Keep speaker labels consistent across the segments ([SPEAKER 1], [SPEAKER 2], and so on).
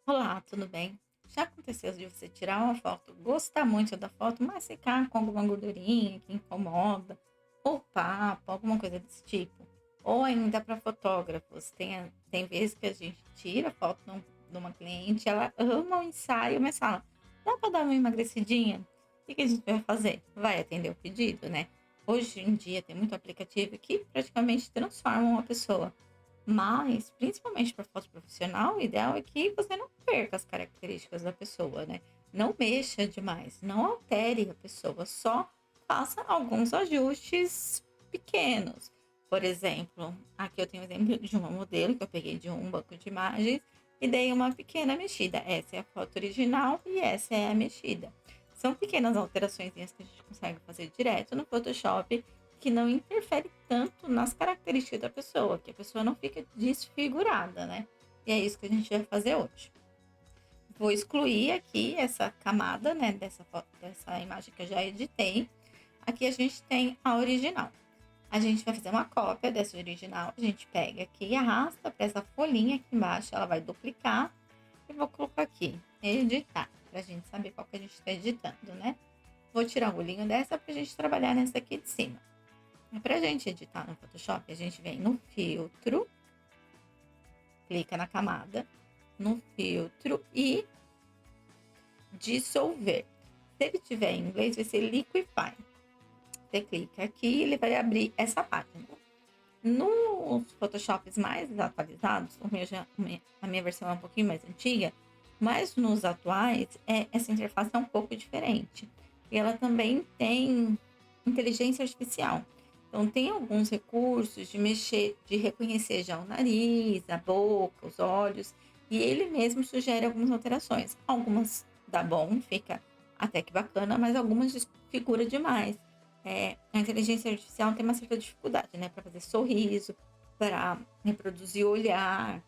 [SPEAKER 1] Olá, tudo bem? Já aconteceu de você tirar uma foto, gostar muito da foto, mas ficar com alguma gordurinha que incomoda, ou papo, alguma coisa desse tipo? Ou ainda para fotógrafos, tem vezes que a gente tira foto de uma cliente, ela ama o ensaio, mas fala, dá para dar uma emagrecidinha? O que a gente vai fazer? Vai atender o pedido, né? Hoje em dia tem muito aplicativo que praticamente transformam a pessoa. Mas, principalmente para foto profissional, o ideal é que você não perca as características da pessoa, né? Não mexa demais, não altere a pessoa, só faça alguns ajustes pequenos. Por exemplo, aqui eu tenho um exemplo de uma modelo que eu peguei de um banco de imagens e dei uma pequena mexida. Essa é a foto original e essa é a mexida. São pequenas alterações que a gente consegue fazer direto no Photoshop que não interfere tanto nas características da pessoa, que a pessoa não fica desfigurada, né? E é isso que a gente vai fazer hoje. Vou excluir aqui essa camada, né, dessa imagem que eu já editei. Aqui a gente tem a original. A gente vai fazer uma cópia dessa original. A gente pega aqui e arrasta para essa folhinha aqui embaixo. Ela vai duplicar. E vou colocar aqui, editar, para a gente saber qual que a gente está editando, né? Vou tirar o olhinho dessa para a gente trabalhar nessa aqui de cima. Para a gente editar no Photoshop, a gente vem no filtro, clica na camada, no filtro e dissolver. Se ele tiver em inglês, vai ser Liquify. Você clica aqui e ele vai abrir essa página. Nos Photoshops mais atualizados, a minha versão é um pouquinho mais antiga, mas nos atuais, essa interface é um pouco diferente. E ela também tem inteligência artificial. Então, tem alguns recursos de mexer, de reconhecer já o nariz, a boca, os olhos, e ele mesmo sugere algumas alterações. Algumas dá bom, fica até que bacana, mas algumas desfigura demais. A inteligência artificial tem uma certa dificuldade, né, para fazer sorriso, para reproduzir olhar,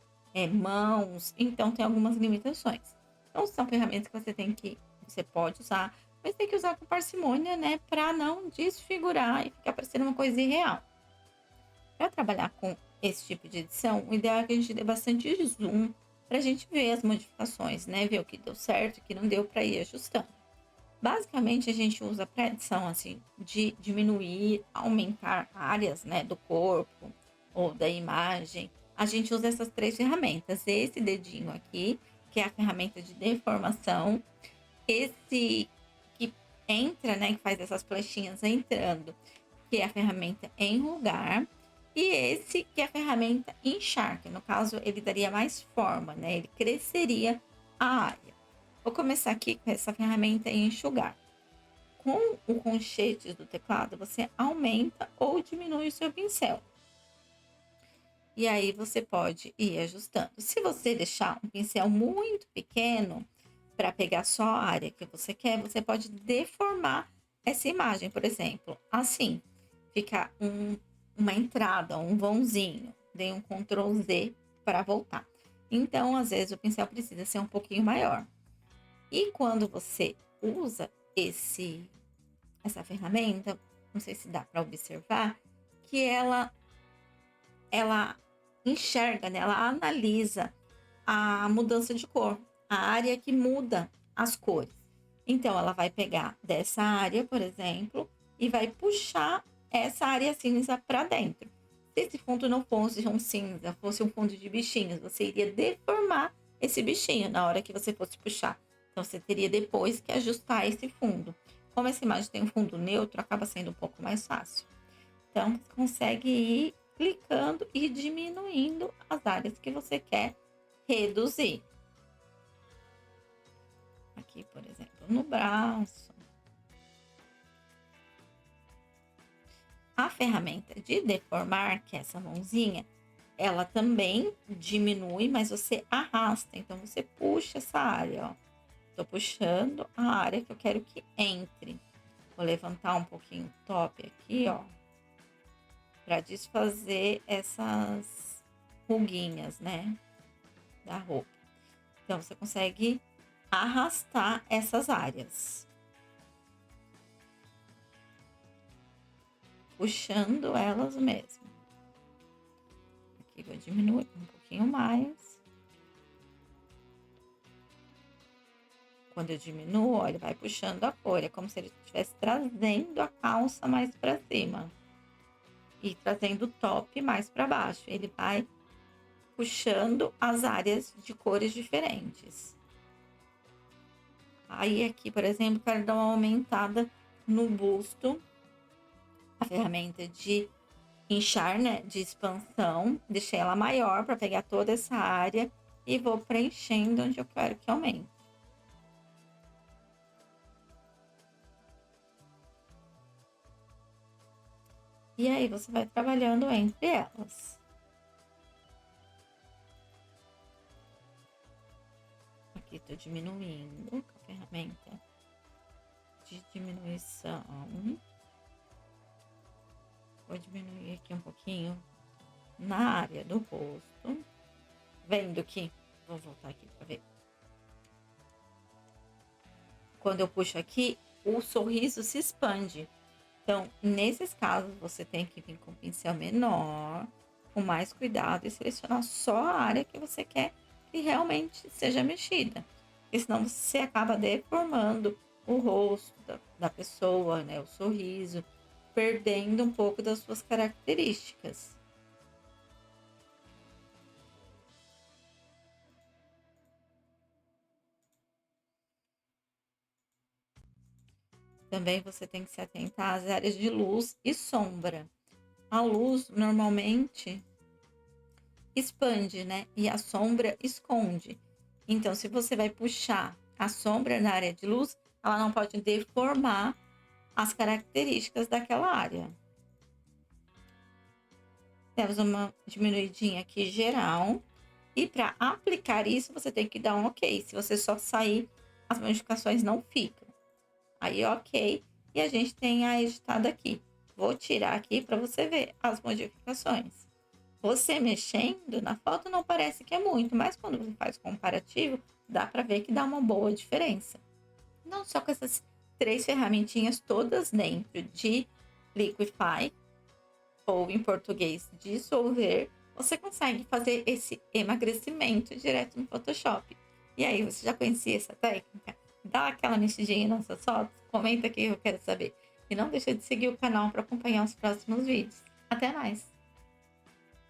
[SPEAKER 1] mãos, então tem algumas limitações. Então, são ferramentas que você pode usar, mas tem que usar com parcimônia, né, para não desfigurar e ficar parecendo uma coisa irreal. Para trabalhar com esse tipo de edição, o ideal é que a gente dê bastante zoom para a gente ver as modificações, né, ver o que deu certo, o que não deu para ir ajustando. Basicamente, a gente usa para edição assim de diminuir, aumentar áreas, né, do corpo ou da imagem. A gente usa essas três ferramentas. Esse dedinho aqui, que é a ferramenta de deformação, esse que entra, né, que faz essas flechinhas entrando, que é a ferramenta enrugar, e esse que é a ferramenta inchar, que no caso ele daria mais forma, né? Ele cresceria a área. Vou começar aqui com essa ferramenta enxugar. Com o conchete do teclado, você aumenta ou diminui o seu pincel. E aí você pode ir ajustando. Se você deixar um pincel muito pequeno para pegar só a área que você quer, você pode deformar essa imagem, por exemplo, assim, ficar uma entrada, um vãozinho. Dei um Ctrl Z para voltar. Então, às vezes, o pincel precisa ser um pouquinho maior. E quando você usa essa ferramenta, não sei se dá para observar, que ela enxerga, né? Ela analisa a mudança de cor, a área que muda as cores. Então, ela vai pegar dessa área, por exemplo, e vai puxar essa área cinza para dentro. Se esse fundo não fosse um cinza, fosse um fundo de bichinhos, você iria deformar esse bichinho na hora que você fosse puxar. Então, você teria depois que ajustar esse fundo. Como essa imagem tem um fundo neutro, acaba sendo um pouco mais fácil. Então, você consegue ir clicando e diminuindo as áreas que você quer reduzir. Aqui, por exemplo, no braço. A ferramenta de deformar, que é essa mãozinha, ela também diminui, mas você arrasta. Então, você puxa essa área, ó. Tô puxando a área que eu quero que entre. Vou levantar um pouquinho o top aqui, ó, para desfazer essas ruguinhas, né, da roupa. Então, você consegue arrastar essas áreas, puxando elas mesmo. Aqui vou diminuir um pouquinho mais. Quando eu diminuo, ó, ele vai puxando a cor. É como se ele estivesse trazendo a calça mais para cima e trazendo o top mais para baixo. Ele vai puxando as áreas de cores diferentes. Aí aqui, por exemplo, quero dar uma aumentada no busto. A ferramenta de inchar, né, de expansão, deixei ela maior para pegar toda essa área e vou preenchendo onde eu quero que aumente. E aí você vai trabalhando entre elas. Aqui tô diminuindo com a ferramenta de diminuição. Vou diminuir aqui um pouquinho na área do rosto. Vendo que... Vou voltar aqui para ver. Quando eu puxo aqui, o sorriso se expande. Então, nesses casos, você tem que vir com um pincel menor, com mais cuidado e selecionar só a área que você quer que realmente seja mexida. Porque senão você acaba deformando o rosto da pessoa, né? O sorriso, perdendo um pouco das suas características. Também você tem que se atentar às áreas de luz e sombra. A luz normalmente expande, né? E a sombra esconde. Então, se você vai puxar a sombra na área de luz, ela não pode deformar as características daquela área. Temos uma diminuidinha aqui geral. E para aplicar isso, você tem que dar um ok. Se você só sair, as modificações não ficam. Aí, ok. E a gente tem a editada aqui. Vou tirar aqui para você ver as modificações. Você mexendo na foto não parece que é muito, mas quando você faz comparativo, dá para ver que dá uma boa diferença. Não só com essas 3 ferramentinhas todas dentro de Liquify, ou em português, dissolver, você consegue fazer esse emagrecimento direto no Photoshop. E aí, você já conhecia essa técnica? Dá aquela mexidinha nas suas fotos? Comenta aqui que eu quero saber. E não deixa de seguir o canal para acompanhar os próximos vídeos. Até mais!